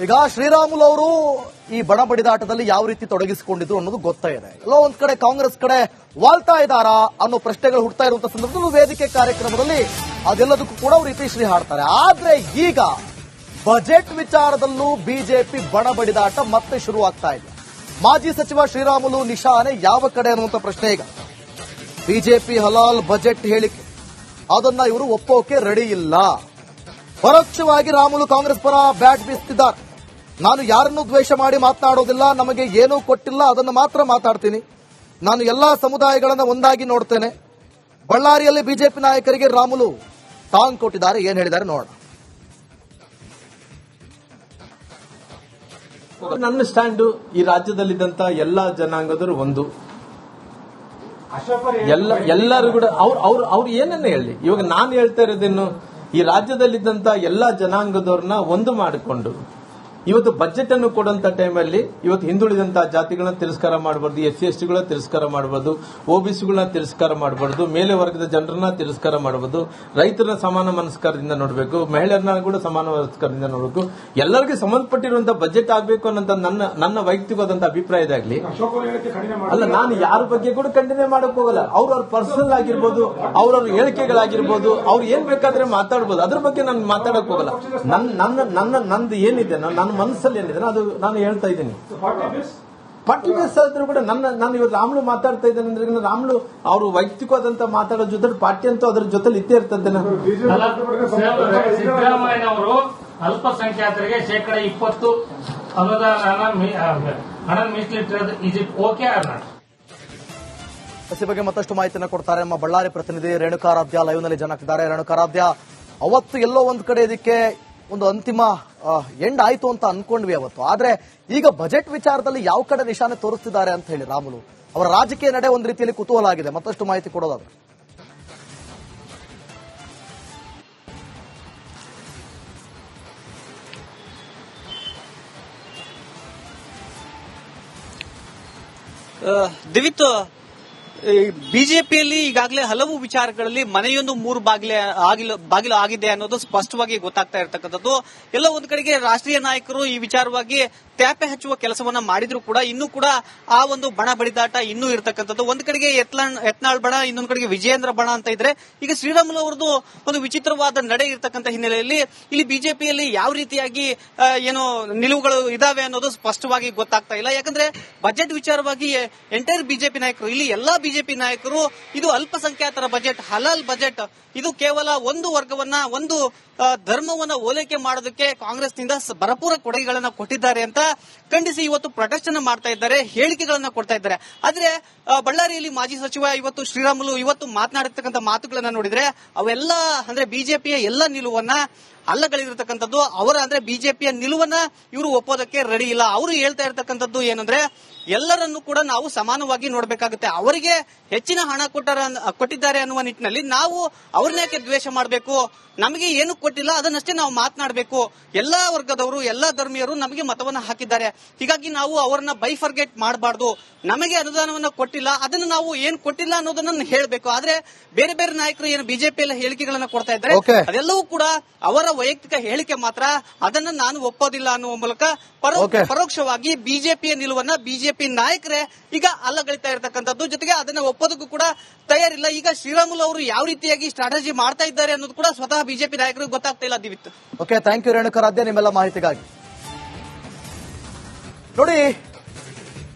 ಈಗ ಶ್ರೀರಾಮುಲು ಅವರು ಈ ಬಣ ಬಡಿದಾಟದಲ್ಲಿ ಯಾವ ರೀತಿ ತೊಡಗಿಸಿಕೊಂಡಿದ್ರು ಅನ್ನೋದು ಗೊತ್ತಾ ಇದೆ. ಎಲ್ಲೋ ಒಂದ್ ಕಡೆ ಕಾಂಗ್ರೆಸ್ ಕಡೆ ವಾಲ್ತಾ ಇದ್ದಾರಾ ಅನ್ನೋ ಪ್ರಶ್ನೆಗಳು ಹುಡ್ತಾ ಇರುವಂತಹ ಸಂದರ್ಭದಲ್ಲಿ ವೇದಿಕೆ ಕಾರ್ಯಕ್ರಮದಲ್ಲಿ ಅದೆಲ್ಲದಕ್ಕೂ ಕೂಡ ಅವರು ಇತಿಶ್ರೀ ಹಾಡ್ತಾರೆ. ಆದ್ರೆ ಈಗ ಬಜೆಟ್ ವಿಚಾರದಲ್ಲೂ ಬಿಜೆಪಿ ಬಣ ಬಡಿದಾಟ ಮತ್ತೆ ಶುರುವಾಗ್ತಾ ಇದೆ. ಮಾಜಿ ಸಚಿವ ಶ್ರೀರಾಮುಲು ನಿಶಾನೆ ಯಾವ ಕಡೆ ಅನ್ನುವಂಥ ಪ್ರಶ್ನೆ ಈಗ. ಬಿಜೆಪಿ ಹಲಾಲ್ ಬಜೆಟ್ ಹೇಳಿಕೆ ಅದನ್ನ ಇವರು ಒಪ್ಪೋಕೆ ರೆಡಿ ಇಲ್ಲ. ಪರೋಕ್ಷವಾಗಿ ರಾಮುಲು ಕಾಂಗ್ರೆಸ್ ಪರ ಬ್ಯಾಟ್ ಬೀಸ್ತಿದ್ದಾರೆ. ನಾನು ಯಾರನ್ನೂ ದ್ವೇಷ ಮಾಡಿ ಮಾತನಾಡೋದಿಲ್ಲ, ನಮಗೆ ಏನೂ ಕೊಟ್ಟಿಲ್ಲ, ಅದನ್ನು ಮಾತ್ರ ಮಾತಾಡ್ತೀನಿ. ನಾನು ಎಲ್ಲಾ ಸಮುದಾಯಗಳನ್ನ ಒಂದಾಗಿ ನೋಡ್ತೇನೆ. ಬಳ್ಳಾರಿಯಲ್ಲಿ ಬಿಜೆಪಿ ನಾಯಕರಿಗೆ ರಾಮುಲು ಟಾಂಗ್ ಕೊಟ್ಟಿದ್ದಾರೆ. ಏನ್ ಹೇಳಿದ್ದಾರೆ ನೋಡೋಣ. ನನ್ನ ಸ್ಟ್ಯಾಂಡು ಈ ರಾಜ್ಯದಲ್ಲಿದ್ದಂತ ಎಲ್ಲಾ ಜನಾಂಗದರು ಒಂದು, ಎಲ್ಲರೂ ಕೂಡ ಅವ್ರು ಏನನ್ನ ಹೇಳಿ. ಇವಾಗ ನಾನು ಹೇಳ್ತಾ ಇರೋದೇನು, ಈ ರಾಜ್ಯದಲ್ಲಿದ್ದಂತ ಎಲ್ಲಾ ಜನಾಂಗದವ್ರನ್ನ ಒಂದು ಮಾಡಿಕೊಂಡು ಇವತ್ತು ಬಜೆಟ್ ಅನ್ನು ಕೊಡುವಂತ ಟೈಮಲ್ಲಿ ಇವತ್ತು ಹಿಂದುಳಿದಂತಹ ಜಾತಿಗಳನ್ನ ತಿರಸ್ಕಾರ ಮಾಡಬಾರ್ದು, SC STಗಳನ್ನ ತಿರಸ್ಕಾರ ಮಾಡಬಾರ್ದು, OBCಗಳನ್ನ ತಿರಸ್ಕಾರ ಮಾಡಬಾರ್ದು, ಮೇಲೆ ವರ್ಗದ ಜನರನ್ನ ತಿರಸ್ಕಾರ ಮಾಡಬಹುದು, ರೈತರನ್ನ ಸಮಾನ ಮನಸ್ಕಾರದಿಂದ ನೋಡಬೇಕು, ಮಹಿಳೆಯರನ್ನ ಕೂಡ ಸಮಾನ ಮನಸ್ಕಾರದಿಂದ ನೋಡಬೇಕು, ಎಲ್ಲರಿಗೂ ಸಂಬಂಧಪಟ್ಟಿರುವಂತಹ ಬಜೆಟ್ ಆಗಬೇಕು ಅನ್ನೋ ನನ್ನ ವೈಯಕ್ತಿಕವಾದಂತಹ ಅಭಿಪ್ರಾಯದಾಗ್ಲಿ ಅಲ್ಲ. ನಾನು ಯಾರ ಬಗ್ಗೆ ಕೂಡ ಖಂಡನೆ ಮಾಡಕ್ ಹೋಗಲ್ಲ. ಅವ್ರವ್ರ ಪರ್ಸನಲ್ ಆಗಿರ್ಬೋದು, ಅವ್ರವ್ರ ಹೇಳಿಕೆಗಳಾಗಿರ್ಬೋದು, ಅವ್ರು ಏನ್ ಬೇಕಾದ್ರೆ ಮಾತಾಡ್ಬೋದು, ಅದ್ರ ಬಗ್ಗೆ ನಾನು ಮಾತಾಡಕ್ ಹೋಗಲ್ಲ. ನಂದು ಏನಿದೆ, ನನ್ನ ಮನಸ್ಸಲ್ಲಿ ಏನಿದೆ ಅದು ನಾನು ಹೇಳ್ತಾ ಇದ್ದೀನಿ. ಪಾರ್ಟಿ ಬೇಸ್ ಆದ್ರೂ ಕೂಡ ನಾನು ಇವತ್ತು ರಾಮುಲು ಮಾತಾಡ್ತಾ ಇದ್ದೇನೆ ಅಂದ್ರೆ ರಾಮುಲು ಅವರು ವೈಯಕ್ತಿಕವಾದಂತ ಮಾತಾಡೋ ಜೊತೆ ಪಾರ್ಟಿ ಅಂತೂ ಅದ್ರ ಜೊತೆಲಿ ಇದ್ದೇ ಇರ್ತದೆ. ಸಿದ್ದರಾಮಯ್ಯನವರು ಅಲ್ಪಸಂಖ್ಯಾತರಿಗೆ 20% ಅನುದಾನ ಹಣ ಮೀಸಲಿಟ್ಟಿರೋದು is it okay or not? ಈ ಬಗ್ಗೆ ಮತ್ತಷ್ಟು ಮಾಹಿತಿಯನ್ನು ಕೊಡ್ತಾರೆ ನಮ್ಮ ಬಳ್ಳಾರಿ ಪ್ರತಿನಿಧಿ ರೇಣುಕಾರಾಧ್ಯ ಲೈವ್ ನಲ್ಲಿ ಜನ. ರೇಣುಕಾರಾಧ್ಯ, ಅವತ್ತು ಎಲ್ಲೋ ಒಂದ್ ಕಡೆ ಇದಕ್ಕೆ ಒಂದು ಅಂತಿಮ ಎಂಡ್ ಆಯ್ತು ಅಂತ ಅನ್ಕೊಂಡ್ವಿ ಅವತ್ತು. ಆದ್ರೆ ಈಗ ಬಜೆಟ್ ವಿಚಾರದಲ್ಲಿ ಯಾವ ಕಡೆ ನಿಶಾನೆ ತೋರಿಸ್ತಿದ್ದಾರೆ ಅಂತ ಹೇಳಿ ರಾಮುಲು ಅವರ ರಾಜಕೀಯ ನಡೆ ಒಂದು ರೀತಿಯಲ್ಲಿ ಕುತೂಹಲ ಆಗಿದೆ. ಮತ್ತಷ್ಟು ಮಾಹಿತಿ ಕೊಡೋದಾದ್ರೆ ದಿವಿತ್, ಬಿಜೆಪಿಯಲ್ಲಿ ಈಗಾಗಲೇ ಹಲವು ವಿಚಾರಗಳಲ್ಲಿ ಮನೆಯೊಂದು 3 ಬಾಗಿಲು ಆಗಿದೆ ಅನ್ನೋದು ಸ್ಪಷ್ಟವಾಗಿ ಗೊತ್ತಾಗ್ತಾ ಇರತಕ್ಕಂಥದ್ದು. ಎಲ್ಲ ಒಂದು ಕಡೆಗೆ ರಾಷ್ಟ್ರೀಯ ನಾಯಕರು ಈ ವಿಚಾರವಾಗಿ ತ್ಯಾಪೆ ಹಚ್ಚುವ ಕೆಲಸವನ್ನ ಮಾಡಿದ್ರು ಕೂಡ ಇನ್ನೂ ಕೂಡ ಆ ಒಂದು ಬಣ ಬಡಿದಾಟ ಇನ್ನೂ ಇರತಕ್ಕಂಥದ್ದು. ಒಂದ್ ಕಡೆಗೆ ಯತ್ನಾಳ್ ಬಣ, ಇನ್ನೊಂದು ಕಡೆಗೆ ವಿಜಯೇಂದ್ರ ಬಣ ಅಂತ ಇದ್ರೆ, ಈಗ ಶ್ರೀರಾಮುಲು ಅವರದು ಒಂದು ವಿಚಿತ್ರವಾದ ನಡೆ ಇರತಕ್ಕಂಥ ಹಿನ್ನೆಲೆಯಲ್ಲಿ ಇಲ್ಲಿ ಬಿಜೆಪಿಯಲ್ಲಿ ಯಾವ ರೀತಿಯಾಗಿ ಏನು ನಿಲುವುಗಳು ಇದಾವೆ ಅನ್ನೋದು ಸ್ಪಷ್ಟವಾಗಿ ಗೊತ್ತಾಗ್ತಾ ಇಲ್ಲ. ಯಾಕಂದ್ರೆ ಬಜೆಟ್ ವಿಚಾರವಾಗಿ ಎಂಟೈರ್ ಬಿಜೆಪಿ ನಾಯಕರು, ಇಲ್ಲಿ ಎಲ್ಲಾ ಬಿಜೆಪಿ ನಾಯಕರು ಇದು ಅಲ್ಪಸಂಖ್ಯಾತರ ಬಜೆಟ್, ಹಲಾಲ್ ಬಜೆಟ್, ಇದು ಕೇವಲ ಒಂದು ವರ್ಗವನ್ನ, ಒಂದು ಧರ್ಮವನ್ನ ಓಲೈಕೆ ಮಾಡೋದಕ್ಕೆ ಕಾಂಗ್ರೆಸ್ನಿಂದ ಭರಪೂರ ಕೊಡುಗೆಗಳನ್ನ ಕೊಟ್ಟಿದ್ದಾರೆ ಅಂತ ಖಂಡಿಸಿ ಇವತ್ತು ಪ್ರೊಟೆಸ್ಟ್ ಅನ್ನು ಮಾಡ್ತಾ ಇದ್ದಾರೆ, ಹೇಳಿಕೆಗಳನ್ನ ಕೊಡ್ತಾ ಇದ್ದಾರೆ. ಆದ್ರೆ ಬಳ್ಳಾರಿಯಲ್ಲಿ ಮಾಜಿ ಸಚಿವ ಇವತ್ತು ಶ್ರೀರಾಮುಲು ಇವತ್ತು ಮಾತನಾಡಿರ್ತಕ್ಕಂಥ ಮಾತುಗಳನ್ನ ನೋಡಿದ್ರೆ ಅವೆಲ್ಲ ಅಂದ್ರೆ ಬಿಜೆಪಿಯ ಎಲ್ಲ ನಿಲುವನ್ನ ಅಲ್ಲಗಳಿರ್ತಕ್ಕಂಥದ್ದು. ಅವರ ಅಂದ್ರೆ ಬಿಜೆಪಿಯ ನಿಲುವನ್ನ ಇವರು ಒಪ್ಪೋದಕ್ಕೆ ರೆಡಿ ಇಲ್ಲ. ಅವರು ಹೇಳ್ತಾ ಇರತಕ್ಕಂಥದ್ದು ಏನಂದ್ರೆ ಎಲ್ಲರನ್ನೂ ಕೂಡ ನಾವು ಸಮಾನವಾಗಿ ನೋಡಬೇಕಾಗುತ್ತೆ. ಅವರಿಗೆ ಹೆಚ್ಚಿನ ಹಣ ಕೊಟ್ಟಿದ್ದಾರೆ ಅನ್ನುವ ನಿಟ್ಟಿನಲ್ಲಿ ನಾವು ಅವ್ರನ್ನೇಕೆ ದ್ವೇಷ ಮಾಡಬೇಕು, ನಮಗೆ ಏನು ಕೊಟ್ಟಿಲ್ಲ ಅದನ್ನಷ್ಟೇ ನಾವು ಮಾತನಾಡಬೇಕು. ಎಲ್ಲಾ ವರ್ಗದವರು, ಎಲ್ಲಾ ಧರ್ಮೀಯರು ನಮಗೆ ಮತವನ್ನ ಹಾಕಿದ್ದಾರೆ, ಹೀಗಾಗಿ ನಾವು ಅವರನ್ನ ಬೈಫರ್ಗೆಟ್ ಮಾಡಬಾರ್ದು. ನಮಗೆ ಅನುದಾನವನ್ನ ಕೊಟ್ಟಿಲ್ಲ, ಅದನ್ನು ನಾವು ಏನ್ ಕೊಟ್ಟಿಲ್ಲ ಅನ್ನೋದನ್ನ ಹೇಳಬೇಕು. ಆದ್ರೆ ಬೇರೆ ಬೇರೆ ನಾಯಕರು ಏನು ಬಿಜೆಪಿಯಲ್ಲಿ ಹೇಳಿಕೆಗಳನ್ನ ಕೊಡ್ತಾ ಇದ್ದಾರೆ, ಅದೆಲ್ಲವೂ ಕೂಡ ಅವರ ವೈಯಕ್ತಿಕ ಹೇಳಿಕೆ ಮಾತ್ರ. ಅದನ್ನ ನಾನು ಒಪ್ಪೋದಿಲ್ಲ ಅನ್ನುವ ಮೂಲಕ ಪರೋಕ್ಷವಾಗಿ ಬಿಜೆಪಿಯ ನಿಲುವನ್ನ ಬಿಜೆಪಿ ನಾಯಕರೇ ಈಗ ಅಲ್ಲಗಳಿತಾ ಇರತಕ್ಕಂಥದ್ದು. ಜೊತೆಗೆ ಅದನ್ನ ಒಪ್ಪೋದಕ್ಕೂ ಕೂಡ ತಯಾರಿಲ್ಲ. ಈಗ ಶ್ರೀರಾಮುಲು ಅವರು ಯಾವ ರೀತಿಯಾಗಿ ಸ್ಟ್ರಾಟಜಿ ಮಾಡ್ತಾ ಇದ್ದಾರೆ ಅನ್ನೋದು ಕೂಡ ಸ್ವತಃ ಬಿಜೆಪಿ ನಾಯಕರಿಗೆ ಗೊತ್ತಾಗ್ತಾ ಇಲ್ಲ. ದಿವಿತ್, ಓಕೆ, ಥ್ಯಾಂಕ್ ಯು ರೇಣುಕಾರಾಧ್ಯ ನಿಮ್ಮೆಲ್ಲ ಮಾಹಿತಿಗಾಗಿ. ನೋಡಿ,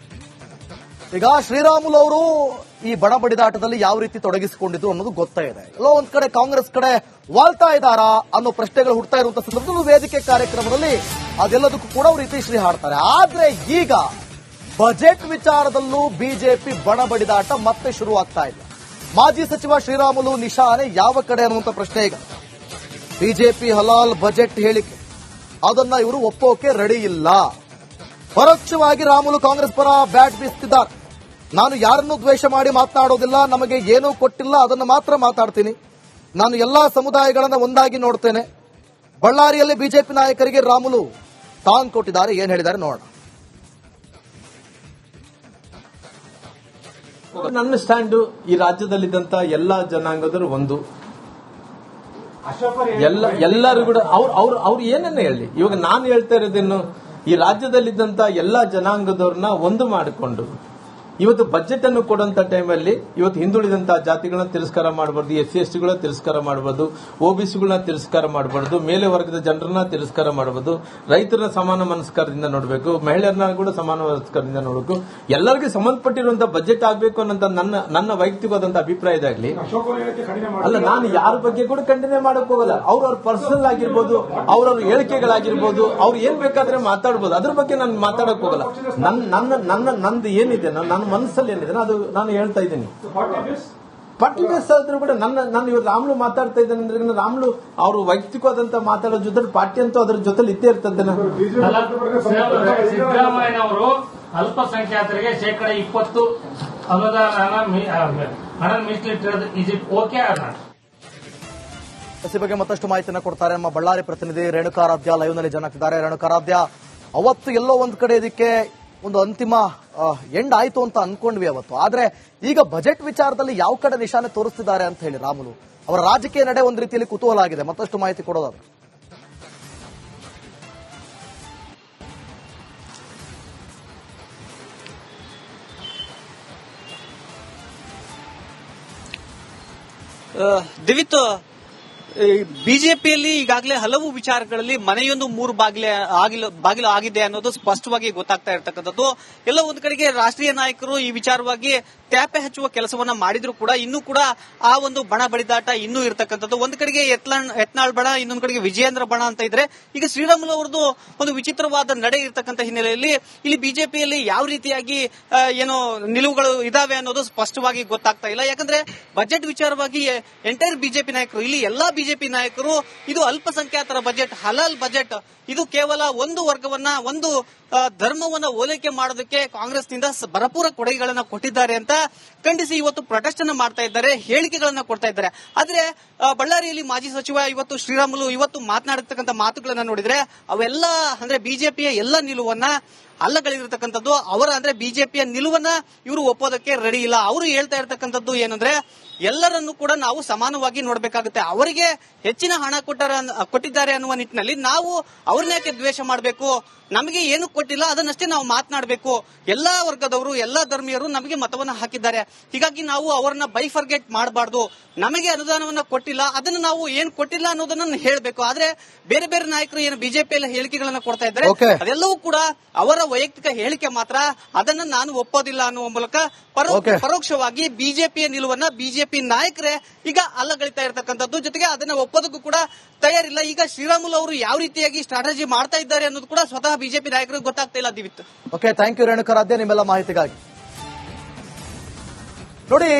ಈಗ ಶ್ರೀರಾಮುಲು ಅವರು ಈ ಬಣ ಬಡಿದಾಟದಲ್ಲಿ ಯಾವ ರೀತಿ ತೊಡಗಿಸಿಕೊಂಡಿದ್ರು ಅನ್ನೋದು ಗೊತ್ತಾ ಇದೆ. ಎಲ್ಲೋ ಒಂದ್ ಕಡೆ ಕಾಂಗ್ರೆಸ್ ಕಡೆ ವಾಲ್ತಾ ಇದ್ದಾರಾ ಅನ್ನೋ ಪ್ರಶ್ನೆಗಳು ಹುಡ್ತಾ ಇರುವಂತಹ ಸಂದರ್ಭದಲ್ಲಿ ವೇದಿಕೆ ಕಾರ್ಯಕ್ರಮದಲ್ಲಿ ಅದೆಲ್ಲದಕ್ಕೂ ಕೂಡ ಅವರು ಇತಿಶ್ರೀ ಹಾಡ್ತಾರೆ. ಆದ್ರೆ ಈಗ ಬಜೆಟ್ ವಿಚಾರದಲ್ಲೂ ಬಿಜೆಪಿ ಬಣ ಬಡಿದಾಟ ಮತ್ತೆ ಶುರುವಾಗ್ತಾ ಇದೆ. ಮಾಜಿ ಸಚಿವ ಶ್ರೀರಾಮುಲು ನಿಶಾನೆ ಯಾವ ಕಡೆ ಅನ್ನುವಂಥ ಪ್ರಶ್ನೆ ಈಗ. ಬಿಜೆಪಿ ಹಲಾಲ್ ಬಜೆಟ್ ಹೇಳಿಕೆ ಅದನ್ನ ಇವರು ಒಪ್ಪೋಕೆ ರೆಡಿ ಇಲ್ಲ. ಪರೋಕ್ಷವಾಗಿ ರಾಮುಲು ಕಾಂಗ್ರೆಸ್ ಪರ ಬ್ಯಾಟ್ ಬೀಸ್ತಿದ್ದಾರೆ. ನಾನು ಯಾರನ್ನೂ ದ್ವೇಷ ಮಾಡಿ ಮಾತನಾಡೋದಿಲ್ಲ, ನಮಗೆ ಏನೂ ಕೊಟ್ಟಿಲ್ಲ, ಅದನ್ನು ಮಾತ್ರ ಮಾತಾಡ್ತೀನಿ. ನಾನು ಎಲ್ಲಾ ಸಮುದಾಯಗಳನ್ನ ಒಂದಾಗಿ ನೋಡ್ತೇನೆ. ಬಳ್ಳಾರಿಯಲ್ಲಿ ಬಿಜೆಪಿ ನಾಯಕರಿಗೆ ರಾಮುಲು ಟಾಂಗ್ ಕೊಟ್ಟಿದ್ದಾರೆ. ಏನ್ ಹೇಳಿದ್ದಾರೆ ನೋಡೋಣ. ನನ್ನ ಸ್ಟ್ಯಾಂಡು ಈ ರಾಜ್ಯದಲ್ಲಿದ್ದಂತ ಎಲ್ಲಾ ಜನಾಂಗದರು ಒಂದು, ಎಲ್ಲರೂ ಕೂಡ ಅವ್ರು ಏನನ್ನ ಹೇಳಿ. ಇವಾಗ ನಾನು ಹೇಳ್ತಾ ಇರೋದೇನು, ಈ ರಾಜ್ಯದಲ್ಲಿದ್ದಂತ ಎಲ್ಲಾ ಜನಾಂಗದವ್ರನ್ನ ಒಂದು ಮಾಡಿಕೊಂಡು ಇವತ್ತು ಬಜೆಟ್ ಅನ್ನು ಕೊಡುವಂತ ಟೈಮಲ್ಲಿ ಇವತ್ತು ಹಿಂದುಳಿದಂತಹ ಜಾತಿಗಳನ್ನ ತಿರಸ್ಕಾರ ಮಾಡಬಾರ್ದು, SC ST ತಿರಸ್ಕಾರ ಮಾಡಬಾರ್ದು, OBCಗಳನ್ನ ತಿರಸ್ಕಾರ ಮಾಡಬಾರ್ದು, ಮೇಲೆ ವರ್ಗದ ಜನರನ್ನ ತಿರಸ್ಕಾರ ಮಾಡಬಹುದು, ರೈತರನ್ನ ಸಮಾನ ಮನಸ್ಕಾರದಿಂದ ನೋಡಬೇಕು, ಮಹಿಳೆಯರನ್ನ ಕೂಡ ಸಮಾನ ಮನಸ್ಕಾರದಿಂದ ನೋಡಬೇಕು, ಎಲ್ಲರಿಗೂ ಸಂಬಂಧಪಟ್ಟಿರುವಂತಹ ಬಜೆಟ್ ಆಗಬೇಕು ಅನ್ನೋ ನನ್ನ ವೈಯಕ್ತಿಕವಾದಂತಹ ಅಭಿಪ್ರಾಯದಾಗ್ಲಿ. ಅಲ್ಲ, ನಾನು ಯಾರ ಬಗ್ಗೆ ಕೂಡ ಖಂಡನೆ ಮಾಡಕ್ ಹೋಗಲ್ಲ. ಅವ್ರವ್ರ ಪರ್ಸನಲ್ ಆಗಿರ್ಬೋದು, ಅವ್ರವ್ರ ಹೇಳಿಕೆಗಳಾಗಿರ್ಬೋದು, ಅವ್ರು ಏನ್ ಬೇಕಾದ್ರೆ ಮಾತಾಡ್ಬೋದು, ಅದ್ರ ಬಗ್ಗೆ ನಾನು ಮಾತಾಡಕ್ ಹೋಗಲ್ಲ. ನಂದು ಏನಿದೆ, ನನ್ನ ಮನಸ್ಸಲ್ಲಿ ಏನಿದೆ ಅದು ನಾನು ಹೇಳ್ತಾ ಇದ್ದೀನಿ. ಪಾರ್ಟಿ ಬೇಸ್ ಆದ್ರೂ ಕೂಡ ನಾನು ಇವತ್ತು ರಾಮ್ಲು ಮಾತಾಡ್ತಾ ಇದ್ದೇನೆ ಅಂದ್ರೆ ರಾಮ್ಲು ಅವರು ವೈಯಕ್ತಿಕವಾದಂತ ಮಾತಾಡೋ ಜೊತೆ ಪಾರ್ಟಿ ಅಂತೂ ಅದ್ರ ಜೊತೆ ಇದ್ದೇ ಇರ್ತದೆ. ಸಿದ್ದರಾಮಯ್ಯನವರು ಅಲ್ಪಸಂಖ್ಯಾತರಿಗೆ 20% ಅನುದಾನ ಹಣ ಮೀಸಲಿಟ್ಟಿರೋದು is it okay or not? ಈ ಬಗ್ಗೆ ಮತ್ತಷ್ಟು ಮಾಹಿತಿಯನ್ನು ಕೊಡ್ತಾರೆ ನಮ್ಮ ಬಳ್ಳಾರಿ ಪ್ರತಿನಿಧಿ ರೇಣುಕಾರಾಧ್ಯ ಲೈವ್ ನಲ್ಲಿ ಜಾಯ್ನ್ ರೇಣುಕಾರಾಧ್ಯ, ಅವತ್ತು ಎಲ್ಲೋ ಒಂದ್ ಕಡೆ ಇದಕ್ಕೆ ಒಂದು ಅಂತಿಮ ಎಂಡ್ ಆಯ್ತು ಅಂತ ಅನ್ಕೊಂಡ್ವಿ ಅವತ್ತು. ಆದ್ರೆ ಈಗ ಬಜೆಟ್ ವಿಚಾರದಲ್ಲಿ ಯಾವ ಕಡೆ ನಿಶಾನೆ ತೋರಿಸ್ತಿದ್ದಾರೆ ಅಂತ ಹೇಳಿ ರಾಮುಲು ಅವರ ರಾಜಕೀಯ ನಡೆ ಒಂದ್ ರೀತಿಯಲ್ಲಿ ಕುತೂಹಲ ಆಗಿದೆ. ಮತ್ತಷ್ಟು ಮಾಹಿತಿ ಕೊಡೋದಾದ್ರೆ ದಿವಿತ್, ಬಿಜೆಪಿಯಲ್ಲಿ ಈಗಾಗಲೇ ಹಲವು ವಿಚಾರಗಳಲ್ಲಿ ಮನೆಯೊಂದು ಮೂರು ಬಾಗಿಲು ಆಗಿದೆ ಅನ್ನೋದು ಸ್ಪಷ್ಟವಾಗಿ ಗೊತ್ತಾಗ್ತಾ ಇರತಕ್ಕಂಥದ್ದು. ಎಲ್ಲ ಒಂದ್ ಕಡೆಗೆ ರಾಷ್ಟ್ರೀಯ ನಾಯಕರು ಈ ವಿಚಾರವಾಗಿ ತ್ಯಾಪೆ ಹಚ್ಚುವ ಕೆಲಸವನ್ನ ಮಾಡಿದ್ರು ಕೂಡ ಇನ್ನೂ ಕೂಡ ಆ ಒಂದು ಬಣ ಬಡಿದಾಟ ಇನ್ನೂ ಇರತಕ್ಕಂಥದ್ದು. ಒಂದ್ ಕಡೆಗೆ ಯತ್ನಾಳ್ ಬಣ, ಇನ್ನೊಂದ್ ಕಡೆಗೆ ವಿಜಯೇಂದ್ರ ಬಣ ಅಂತ ಇದ್ರೆ, ಈಗ ಶ್ರೀರಾಮುಲು ಅವರದು ಒಂದು ವಿಚಿತ್ರವಾದ ನಡೆ ಇರತಕ್ಕಂಥ ಹಿನ್ನೆಲೆಯಲ್ಲಿ ಇಲ್ಲಿ ಬಿಜೆಪಿಯಲ್ಲಿ ಯಾವ ರೀತಿಯಾಗಿ ಏನೋ ನಿಲುವುಗಳು ಇದಾವೆ ಅನ್ನೋದು ಸ್ಪಷ್ಟವಾಗಿ ಗೊತ್ತಾಗ್ತಾ ಇಲ್ಲ. ಯಾಕಂದ್ರೆ ಬಜೆಟ್ ವಿಚಾರವಾಗಿ ಎಂಟೈರ್ ಬಿಜೆಪಿ ನಾಯಕರು, ಇಲ್ಲಿ ಎಲ್ಲಾ ಬಿಜೆಪಿ ನಾಯಕರು ಇದು ಅಲ್ಪಸಂಖ್ಯಾತರ ಬಜೆಟ್, ಹಲಾಲ್ ಬಜೆಟ್, ಇದು ಕೇವಲ ಒಂದು ವರ್ಗವನ್ನ, ಒಂದು ಧರ್ಮವನ್ನ ಓಲೈಕೆ ಮಾಡೋದಕ್ಕೆ ಕಾಂಗ್ರೆಸ್ನಿಂದ ಭರಪೂರ ಕೊಡುಗೆಗಳನ್ನ ಕೊಟ್ಟಿದ್ದಾರೆ ಅಂತ ಖಂಡಿಸಿ ಇವತ್ತು ಪ್ರೊಟೆಸ್ಟ್ ಅನ್ನ ಮಾಡ್ತಾ ಇದ್ದಾರೆ, ಹೇಳಿಕೆಗಳನ್ನ ಕೊಡ್ತಾ ಇದ್ದಾರೆ. ಆದ್ರೆ ಬಳ್ಳಾರಿಯಲ್ಲಿ ಮಾಜಿ ಸಚಿವ ಇವತ್ತು ಶ್ರೀರಾಮುಲು ಇವತ್ತು ಮಾತನಾಡಿರ್ತಕ್ಕಂಥ ಮಾತುಗಳನ್ನ ನೋಡಿದ್ರೆ ಅವೆಲ್ಲ ಅಂದ್ರೆ ಬಿಜೆಪಿಯ ಎಲ್ಲ ನಿಲುವನ್ನ ಅಲ್ಲಗಳಿರ್ತಕ್ಕಂಥದ್ದು. ಅವರ ಅಂದ್ರೆ ಬಿಜೆಪಿಯ ನಿಲುವನ್ನ ಇವರು ಒಪ್ಪೋದಕ್ಕೆ ರೆಡಿ ಇಲ್ಲ. ಅವರು ಹೇಳ್ತಾ ಇರ್ತಕ್ಕಂಥದ್ದು ಏನಂದ್ರೆ ಎಲ್ಲರನ್ನು ಕೂಡ ನಾವು ಸಮಾನವಾಗಿ ನೋಡಬೇಕಾಗುತ್ತೆ. ಅವರಿಗೆ ಹೆಚ್ಚಿನ ಹಣ ಕೊಟ್ಟಿದ್ದಾರೆ ಅನ್ನುವ ನಿಟ್ಟಿನಲ್ಲಿ ನಾವು ಅವ್ರನ್ನ ಯಾಕೆ ದ್ವೇಷ ಮಾಡಬೇಕು, ನಮಗೆ ಏನು ಕೊಟ್ಟಿಲ್ಲ ಅದನ್ನಷ್ಟೇ ನಾವು ಮಾತನಾಡಬೇಕು. ಎಲ್ಲಾ ವರ್ಗದವರು, ಎಲ್ಲಾ ಧರ್ಮೀಯರು ನಮಗೆ ಮತವನ್ನ ಹಾಕಿದ್ದಾರೆ, ಹೀಗಾಗಿ ನಾವು ಅವರನ್ನ ಬೈಫರ್ಗೆಟ್ ಮಾಡಬಾರ್ದು. ನಮಗೆ ಅನುದಾನವನ್ನ ಕೊಟ್ಟಿಲ್ಲ, ಅದನ್ನ ನಾವು ಏನ್ ಕೊಟ್ಟಿಲ್ಲ ಅನ್ನೋದನ್ನ ಹೇಳಬೇಕು. ಆದ್ರೆ ಬೇರೆ ಬೇರೆ ನಾಯಕರು ಏನು ಬಿಜೆಪಿಯಲ್ಲಿ ಹೇಳಿಕೆಗಳನ್ನ ಕೊಡ್ತಾ ಇದ್ದಾರೆ, ಅದೆಲ್ಲವೂ ಕೂಡ ಅವರ ವೈಯಕ್ತಿಕ ಹೇಳಿಕೆ ಮಾತ್ರ, ಅದನ್ನ ನಾನು ಒಪ್ಪೋದಿಲ್ಲ ಅನ್ನುವ ಮೂಲಕ ಪರೋಕ್ಷವಾಗಿ ಬಿಜೆಪಿಯ ನಿಲುವನ್ನ ಬಿಜೆಪಿ ನಾಯಕರೇ ಈಗ ಅಲ್ಲಗಳಿತಾ ಇರತಕ್ಕಂಥದ್ದು. ಜೊತೆಗೆ ಅದನ್ನ ಒಪ್ಪೋದಕ್ಕೂ ಕೂಡ ತಯಾರಿಲ್ಲ. ಈಗ ಶ್ರೀರಾಮುಲು ಅವರು ಯಾವ ರೀತಿಯಾಗಿ ಸ್ಟ್ರಾಟಜಿ ಮಾಡ್ತಾ ಇದ್ದಾರೆ ಅನ್ನೋದು ಕೂಡ ಸ್ವತಃ ಬಿಜೆಪಿ ನಾಯಕರಿಗೆ ಗೊತ್ತಾಗ್ತಾ ಇಲ್ಲ. ದಿವಿತ್, ಥ್ಯಾಂಕ್ ಯು ರೇಣುಕಾರಾಧ್ಯ ನಿಮ್ಮೆಲ್ಲ ಮಾಹಿತಿಗಾಗಿ. ನೋಡಿ